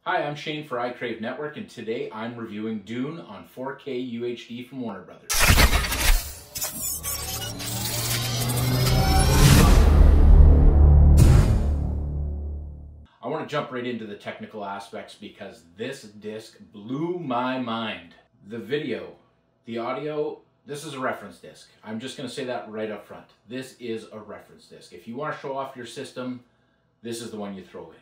Hi, I'm Shane for iCrave Network, and today I'm reviewing Dune on 4K UHD from Warner Brothers. I want to jump right into the technical aspects because this disc blew my mind. The video, the audio, this is a reference disc. I'm just going to say that right up front. This is a reference disc. If you want to show off your system, this is the one you throw in.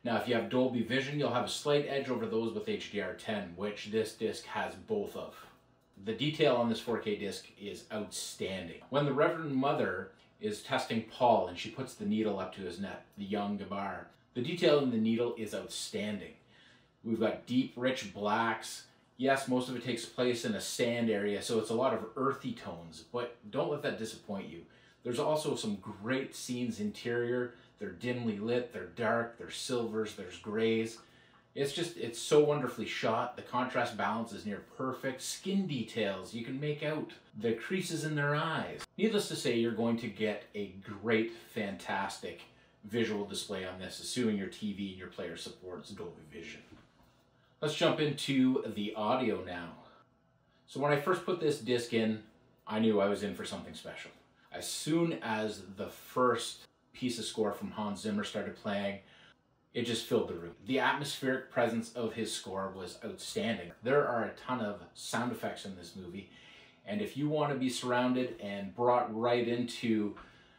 Now, if you have Dolby Vision, you'll have a slight edge over those with HDR10, which this disc has both of. The detail on this 4K disc is outstanding. When the Reverend Mother is testing Paul and she puts the needle up to his neck, the young Gabar, the detail in the needle is outstanding. We've got deep, rich blacks. Yes, most of it takes place in a sand area, so it's a lot of earthy tones, but don't let that disappoint you. There's also some great scenes interior. They're dimly lit, they're dark, there's silvers, there's grays. It's so wonderfully shot. The contrast balance is near perfect. Skin details, you can make out the creases in their eyes. Needless to say, you're going to get a great, fantastic visual display on this, assuming your TV and your player supports Dolby Vision. Let's jump into the audio now. So when I first put this disc in, I knew I was in for something special. As soon as the first piece of score from Hans Zimmer started playing, it just filled the room. The atmospheric presence of his score was outstanding. There are a ton of sound effects in this movie, and if you want to be surrounded and brought right into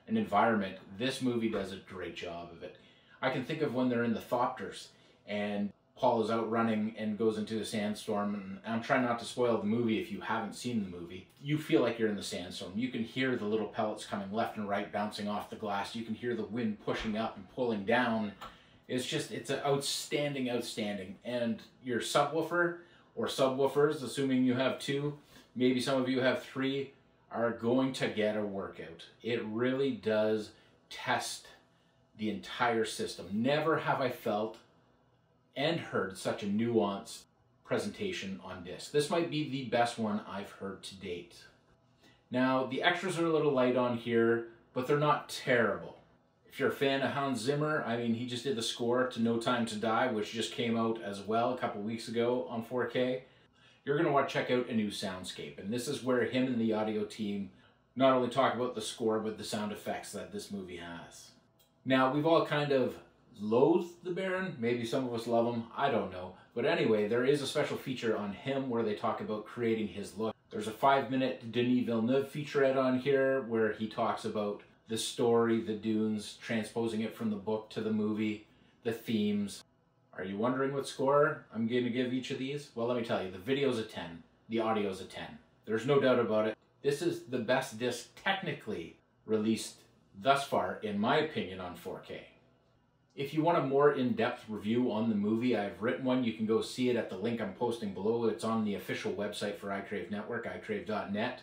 an environment, this movie does a great job of it. I can think of when they're in the Thopters and Paul is out running and goes into a sandstorm, and I'm trying not to spoil the movie if you haven't seen the movie. You feel like you're in the sandstorm. You can hear the little pellets coming left and right, bouncing off the glass. You can hear the wind pushing up and pulling down. It's an outstanding. And your subwoofer, or subwoofers, assuming you have two, maybe some of you have three, are going to get a workout. It really does test the entire system. Never have I felt and heard such a nuanced presentation on disc. This might be the best one I've heard to date. Now, the extras are a little light on here, but they're not terrible. If you're a fan of Hans Zimmer, I mean, he just did the score to No Time to Die, which just came out as well a couple weeks ago on 4K. You're going to want to check out A New Soundscape, and this is where him and the audio team not only talk about the score, but the sound effects that this movie has. Now, we've all kind of loathe the Baron. Maybe some of us love him. I don't know. But anyway, there is a special feature on him where they talk about creating his look. There's a 5-minute Denis Villeneuve featurette on here where he talks about the story, the Dunes, transposing it from the book to the movie, the themes. Are you wondering what score I'm going to give each of these? Well, let me tell you, the video's a 10. The audio's a 10. There's no doubt about it. This is the best disc technically released thus far, in my opinion, on 4K. If you want a more in-depth review on the movie, I've written one. You can go see it at the link I'm posting below. It's on the official website for iCrave Network, iCrave.net.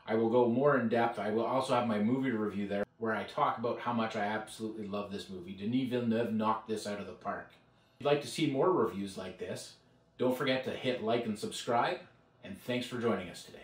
I will go more in-depth. I will also have my movie review there where I talk about how much I absolutely love this movie. Denis Villeneuve knocked this out of the park. If you'd like to see more reviews like this, don't forget to hit like and subscribe, and thanks for joining us today.